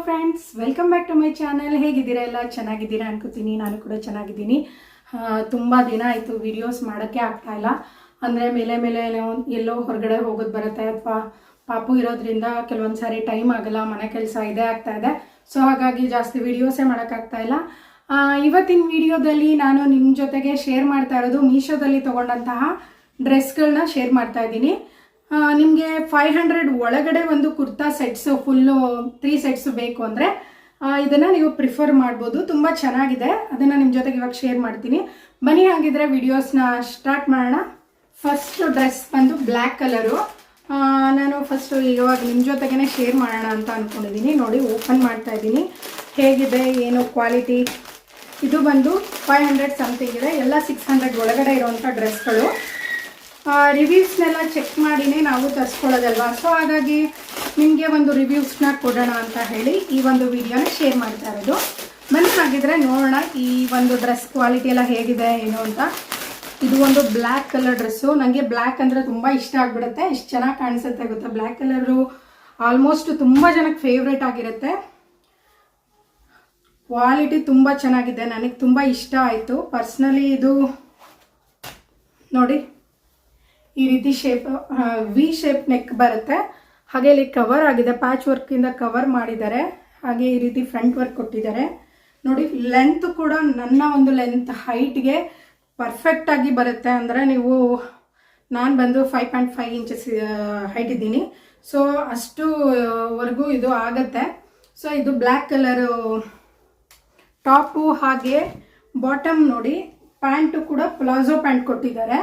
Friends, welcome back to my channel. ಹೇಗಿದ್ದೀರಾ? ಎಲ್ಲ ಚೆನ್ನಾಗಿದ್ದೀರಾ ಅನ್ಕೋತೀನಿ. ನಾನು ಕೂಡ ಚೆನ್ನಾಗಿದ್ದೀನಿ. ತುಂಬ ದಿನ ಆಯಿತು ವಿಡಿಯೋಸ್ ಮಾಡೋಕ್ಕೆ ಆಗ್ತಾಯಿಲ್ಲ. ಅಂದರೆ ಮೇಲೆ ಎಲ್ಲೋ ಹೊರಗಡೆ ಹೋಗೋದು ಬರುತ್ತೆ, ಅಥವಾ ಪಾಪು ಇರೋದ್ರಿಂದ ಕೆಲವೊಂದು ಸಾರಿ ಟೈಮ್ ಆಗಲ್ಲ, ಮನೆ ಕೆಲಸ ಆಗ್ತಾಯಿದೆ. ಸೊ ಹಾಗಾಗಿ ಜಾಸ್ತಿ ವಿಡಿಯೋಸೇ ಮಾಡೋಕ್ಕಾಗ್ತಾಯಿಲ್ಲ. ಇವತ್ತಿನ ವಿಡಿಯೋದಲ್ಲಿ ನಾನು ನಿಮ್ಮ ಜೊತೆಗೆ ಶೇರ್ ಮಾಡ್ತಾ ಇರೋದು ಮೀಶೋದಲ್ಲಿ ತೊಗೊಂಡಂತಹ ಡ್ರೆಸ್ಗಳನ್ನ ಶೇರ್ ಮಾಡ್ತಾ ಇದ್ದೀನಿ. ನಿಮಗೆ 500 ಒಳಗಡೆ ಒಂದು ಕುರ್ತಾ ಸೆಟ್ಸು ಫುಲ್ಲು 3 ಸೆಟ್ಸು ಬೇಕು ಅಂದರೆ ಇದನ್ನು ನೀವು ಪ್ರಿಫರ್ ಮಾಡ್ಬೋದು. ತುಂಬ ಚೆನ್ನಾಗಿದೆ, ಅದನ್ನು ನಿಮ್ಮ ಜೊತೆಗೆ ಇವಾಗ ಶೇರ್ ಮಾಡ್ತೀನಿ. ಬನ್ನಿ ಹಾಗಿದ್ರೆ ವಿಡಿಯೋಸ್ನ ಸ್ಟಾರ್ಟ್ ಮಾಡೋಣ. ಫಸ್ಟ್ ಡ್ರೆಸ್ ಬಂದು ಬ್ಲ್ಯಾಕ್ ಕಲರು. ನಾನು ಫಸ್ಟು ಇವಾಗ ನಿಮ್ಮ ಜೊತೆಗೇ ಶೇರ್ ಮಾಡೋಣ ಅಂತ ಅಂದ್ಕೊಂಡಿದ್ದೀನಿ. ನೋಡಿ, ಓಪನ್ ಮಾಡ್ತಾ ಇದ್ದೀನಿ. ಹೇಗಿದೆ ಏನು ಕ್ವಾಲಿಟಿ. ಇದು ಬಂದು 500 ಸಮಥಿಂಗ್ ಇದೆ. ಎಲ್ಲ 600 ಒಳಗಡೆ ಇರೋವಂಥ ಡ್ರೆಸ್ಗಳು. ರಿವ್ಯೂಸ್ನೆಲ್ಲ ಚೆಕ್ ಮಾಡಿನೇ ನಾವು ತರಿಸ್ಕೊಳ್ಳೋದಲ್ವಾ. ಸೊ ಹಾಗಾಗಿ ನಿಮಗೆ ಒಂದು ರಿವ್ಯೂಸ್ನ ಕೊಡೋಣ ಅಂತ ಹೇಳಿ ಈ ಒಂದು ವಿಡಿಯೋನ ಶೇರ್ ಮಾಡ್ತಾ ಇರೋದು. ಬನ್ನಿ ಹಾಗಿದ್ರೆ ನೋಡೋಣ ಈ ಒಂದು ಡ್ರೆಸ್ ಕ್ವಾಲಿಟಿ ಎಲ್ಲ ಹೇಗಿದೆ ಏನು ಅಂತ. ಇದು ಒಂದು ಬ್ಲ್ಯಾಕ್ ಕಲರ್ ಡ್ರೆಸ್ಸು. ನನಗೆ ಬ್ಲ್ಯಾಕ್ ಅಂದರೆ ತುಂಬ ಇಷ್ಟ ಆಗಿಬಿಡುತ್ತೆ. ಇಷ್ಟು ಚೆನ್ನಾಗಿ ಕಾಣಿಸುತ್ತೆ ಗೊತ್ತಾ. ಬ್ಲ್ಯಾಕ್ ಕಲರು ಆಲ್ಮೋಸ್ಟ್ ತುಂಬ ಜನಕ್ಕೆ ಫೇವ್ರೇಟ್ ಆಗಿರುತ್ತೆ. ಕ್ವಾಲಿಟಿ ತುಂಬ ಚೆನ್ನಾಗಿದೆ, ನನಗೆ ತುಂಬ ಇಷ್ಟ ಆಯಿತು ಪರ್ಸ್ನಲಿ. ಇದು ನೋಡಿ, ಈ ರೀತಿ ಶೇಪ್ ವಿ ಶೇಪ್ ನೆಕ್ ಬರುತ್ತೆ. ಹಾಗೆ ಇಲ್ಲಿ ಕವರ್ ಆಗಿದೆ, ಪ್ಯಾಚ್ ವರ್ಕಿಂದ ಕವರ್ ಮಾಡಿದ್ದಾರೆ. ಹಾಗೆ ಈ ರೀತಿ ಫ್ರಂಟ್ ವರ್ಕ್ ಕೊಟ್ಟಿದ್ದಾರೆ. ನೋಡಿ, ಲೆಂತ್ ಕೂಡ ನನ್ನ ಒಂದು ಲೆಂತ್ ಹೈಟ್ಗೆ ಪರ್ಫೆಕ್ಟಾಗಿ ಬರುತ್ತೆ. ಅಂದರೆ ನೀವು ನಾನು ಬಂದು 5.5 ಇಂಚಸ್ ಹೈಟ್ ಇದ್ದೀನಿ. ಸೊ ಅಷ್ಟುವರೆಗೂ ಇದು ಆಗುತ್ತೆ. ಸೊ ಇದು ಬ್ಲ್ಯಾಕ್ ಕಲರು ಟಾಪು. ಹಾಗೆ ಬಾಟಮ್ ನೋಡಿ, ಪ್ಯಾಂಟು ಕೂಡ ಪ್ಲಾಜೋ ಪ್ಯಾಂಟ್ ಕೊಟ್ಟಿದ್ದಾರೆ.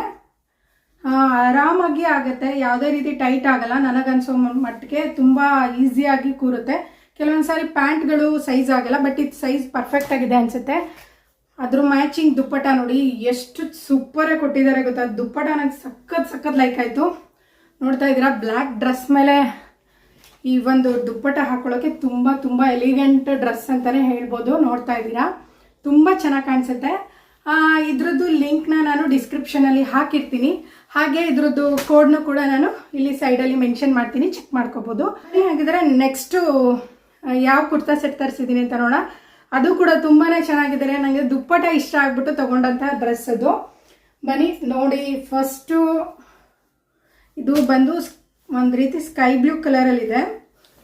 ಆರಾಮಾಗಿ ಆಗುತ್ತೆ, ಯಾವುದೇ ರೀತಿ ಟೈಟ್ ಆಗಲ್ಲ. ನನಗನ್ಸೋ ಮಟ್ಟಿಗೆ ತುಂಬ ಈಸಿಯಾಗಿ ಕೂರುತ್ತೆ. ಕೆಲವೊಂದು ಸಾರಿ ಪ್ಯಾಂಟ್ಗಳು ಸೈಜ್ ಆಗಲ್ಲ, ಬಟ್ ಇದು ಸೈಜ್ ಪರ್ಫೆಕ್ಟ್ ಆಗಿದೆ ಅನಿಸುತ್ತೆ. ಅದ್ರ ಮ್ಯಾಚಿಂಗ್ ದುಪ್ಪಟ ನೋಡಿ ಎಷ್ಟು ಸೂಪರಾಗಿ ಕೊಟ್ಟಿದ್ದಾರೆ ಗೊತ್ತಾ. ದುಪ್ಪಟ ನನಗೆ ಸಖತ್ ಲೈಕ್ ಆಯಿತು. ನೋಡ್ತಾ ಇದ್ದೀರಾ, ಬ್ಲ್ಯಾಕ್ ಡ್ರೆಸ್ ಮೇಲೆ ಈ ಒಂದು ದುಪ್ಪಟ ಹಾಕೊಳ್ಳೋಕ್ಕೆ ತುಂಬ ಎಲಿಗೆಂಟ್ ಡ್ರೆಸ್ ಅಂತಲೇ ಹೇಳ್ಬೋದು. ನೋಡ್ತಾ ಇದ್ದೀರಾ, ತುಂಬ ಚೆನ್ನಾಗಿ ಕಾಣಿಸುತ್ತೆ. ಇದ್ರದ್ದು ಲಿಂಕ್ನ ನಾನು ಡಿಸ್ಕ್ರಿಪ್ಷನಲ್ಲಿ ಹಾಕಿರ್ತೀನಿ. ಹಾಗೆ ಇದ್ರದ್ದು ಕೋಡ್ನು ಕೂಡ ನಾನು ಇಲ್ಲಿ ಸೈಡಲ್ಲಿ ಮೆನ್ಷನ್ ಮಾಡ್ತೀನಿ, ಚೆಕ್ ಮಾಡ್ಕೋಬೋದು. ಹಾಗಿದ್ರೆ ನೆಕ್ಸ್ಟು ಯಾವ ಕುರ್ತಾ ಸೆಟ್ ತರಿಸಿದ್ದೀನಿ ಅಂತ ನೋಡೋಣ. ಅದು ಕೂಡ ತುಂಬಾ ಚೆನ್ನಾಗಿದ್ದಾರೆ. ನನಗೆ ದುಪ್ಪಟ ಇಷ್ಟ ಆಗ್ಬಿಟ್ಟು ತೊಗೊಂಡಂಥ ಡ್ರೆಸ್ ಅದು. ಬನ್ನಿ ನೋಡಿ, ಫಸ್ಟು ಇದು ಬಂದು ಒಂದು ರೀತಿ ಸ್ಕೈ ಬ್ಲೂ ಕಲರಲ್ಲಿದೆ.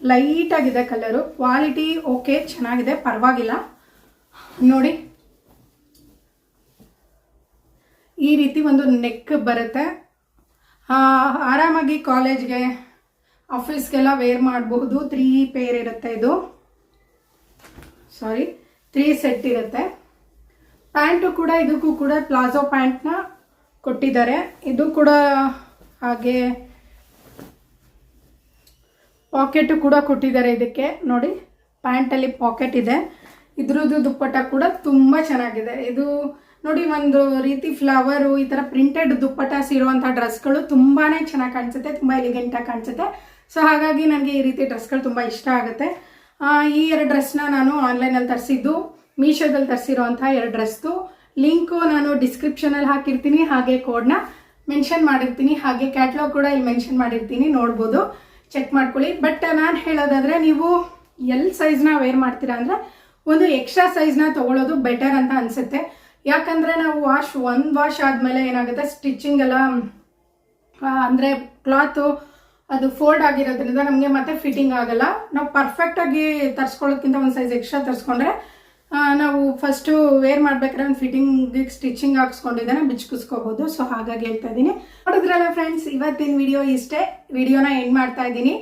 ಲೈಟಾಗಿದೆ ಕಲರು. ಕ್ವಾಲಿಟಿ ಓಕೆ, ಚೆನ್ನಾಗಿದೆ, ಪರವಾಗಿಲ್ಲ. ನೋಡಿ, ಈ ರೀತಿ ಒಂದು ನೆಕ್ ಬರುತ್ತೆ. ಆರಾಮಾಗಿ ಕಾಲೇಜ್ಗೆ ಆಫೀಸ್ಗೆಲ್ಲ ವೇರ್ ಮಾಡಬಹುದು. 3 ಪೇರ್ ಇರುತ್ತೆ. ಇದು 3 ಸೆಟ್ ಇರುತ್ತೆ. ಪ್ಯಾಂಟು ಕೂಡ ಇದಕ್ಕೂ ಕೂಡ ಪ್ಲಾಜೋ ಪ್ಯಾಂಟ್ನ ಕೊಟ್ಟಿದ್ದಾರೆ. ಇದು ಕೂಡ ಹಾಗೆ ಪಾಕೆಟು ಕೂಡ ಕೊಟ್ಟಿದ್ದಾರೆ ಇದಕ್ಕೆ. ನೋಡಿ, ಪ್ಯಾಂಟಲ್ಲಿ ಪಾಕೆಟ್ ಇದೆ. ಇದ್ರದ್ದು ದುಪ್ಪಟ್ಟ ಕೂಡ ತುಂಬ ಚೆನ್ನಾಗಿದೆ. ಇದು ನೋಡಿ, ಒಂದು ರೀತಿ ಫ್ಲವರು, ಈ ಥರ ಪ್ರಿಂಟೆಡ್ ದುಪ್ಪಟಾಸ್ ಇರುವಂಥ ಡ್ರೆಸ್ಗಳು ತುಂಬಾ ಚೆನ್ನಾಗಿ ಕಾಣಿಸುತ್ತೆ, ತುಂಬ ಎಲಿಗೆಂಟಾಗಿ ಕಾಣಿಸುತ್ತೆ. ಸೊ ಹಾಗಾಗಿ ನನಗೆ ಈ ರೀತಿ ಡ್ರೆಸ್ಗಳು ತುಂಬ ಇಷ್ಟ ಆಗುತ್ತೆ. ಈ 2 ಡ್ರೆಸ್ನ ನಾನು ಆನ್ಲೈನಲ್ಲಿ ತರಿಸಿದ್ದು, ಮೀಶೋದಲ್ಲಿ ತರಿಸಿರೋವಂಥ 2 ಡ್ರೆಸ್ದು ಲಿಂಕು ನಾನು ಡಿಸ್ಕ್ರಿಪ್ಷನಲ್ಲಿ ಹಾಕಿರ್ತೀನಿ. ಹಾಗೆ ಕೋಡ್ನ ಮೆನ್ಷನ್ ಮಾಡಿರ್ತೀನಿ. ಹಾಗೆ ಕ್ಯಾಟ್ಲಾಗ್ ಕೂಡ ಇಲ್ಲಿ ಮೆನ್ಷನ್ ಮಾಡಿರ್ತೀನಿ, ನೋಡ್ಬೋದು, ಚೆಕ್ ಮಾಡ್ಕೊಳ್ಳಿ. ಬಟ್ ನಾನು ಹೇಳೋದಾದರೆ, ನೀವು ಎಲ್ ಸೈಜ್ನ ವೇರ್ ಮಾಡ್ತೀರಾ ಅಂದರೆ ಒಂದು ಎಕ್ಸ್ಟ್ರಾ ಸೈಜ್ನ ತೊಗೊಳ್ಳೋದು ಬೆಟರ್ ಅಂತ ಅನಿಸುತ್ತೆ. ಯಾಕಂದರೆ ನಾವು ಒಂದು ವಾಶ್ ಆದಮೇಲೆ ಏನಾಗುತ್ತೆ, ಸ್ಟಿಚಿಂಗ್ ಎಲ್ಲ ಅಂದರೆ ಕ್ಲಾತು ಅದು ಫೋಲ್ಡ್ ಆಗಿರೋದ್ರಿಂದ ನಮಗೆ ಮತ್ತೆ ಫಿಟ್ಟಿಂಗ್ ಆಗಲ್ಲ. ನಾವು ಪರ್ಫೆಕ್ಟಾಗಿ ತರಿಸ್ಕೊಳ್ಳೋದ್ಕಿಂತ ಒಂದು ಸೈಜ್ ಎಕ್ಸ್ಟ್ರಾ ತರಿಸ್ಕೊಂಡ್ರೆ ನಾವು ಫಸ್ಟು ವೇರ್ ಮಾಡ್ಬೇಕಾದ್ರೆ ಒಂದು ಫಿಟ್ಟಿಂಗ್ ಸ್ಟಿಚಿಂಗ್ ಹಾಕ್ಸ್ಕೊಂಡಿದ್ದಾನೆ ಬಿಚ್ಕಿಸ್ಕೋಬೋದು. ಸೊ ಹಾಗಾಗಿ ಹೇಳ್ತಾ ಇದ್ದೀನಿ. ನೋಡಿದ್ರಲ್ಲ ಫ್ರೆಂಡ್ಸ್, ಇವತ್ತಿನ ವಿಡಿಯೋ ಇಷ್ಟೇ. ವಿಡಿಯೋನ ಎಂಡ್ ಮಾಡ್ತಾ ಇದ್ದೀನಿ.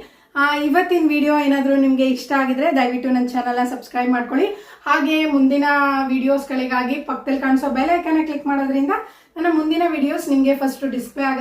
ಇವತ್ತಿನ ವಿಡಿಯೋ ಏನಾದರೂ ನಿಮಗೆ ಇಷ್ಟ ಆಗಿದ್ರೆ ದಯವಿಟ್ಟು ನನ್ನ ಚಾನಲ್ನ ಸಬ್ಸ್ಕ್ರೈಬ್ ಮಾಡ್ಕೊಳ್ಳಿ. ಹಾಗೆ ಮುಂದಿನ ವಿಡಿಯೋಸ್ಗಳಿಗಾಗಿ ಪಕ್ಕದಲ್ಲಿ ಕಾಣಿಸೋ ಬೆಲ್ ಐಕಾನ್ನ ಕ್ಲಿಕ್ ಮಾಡೋದ್ರಿಂದ ನನ್ನ ಮುಂದಿನ ವಿಡಿಯೋಸ್ ನಿಮಗೆ ಫಸ್ಟ್ ಡಿಸ್ಪ್ಲೇ ಆಗುತ್ತೆ.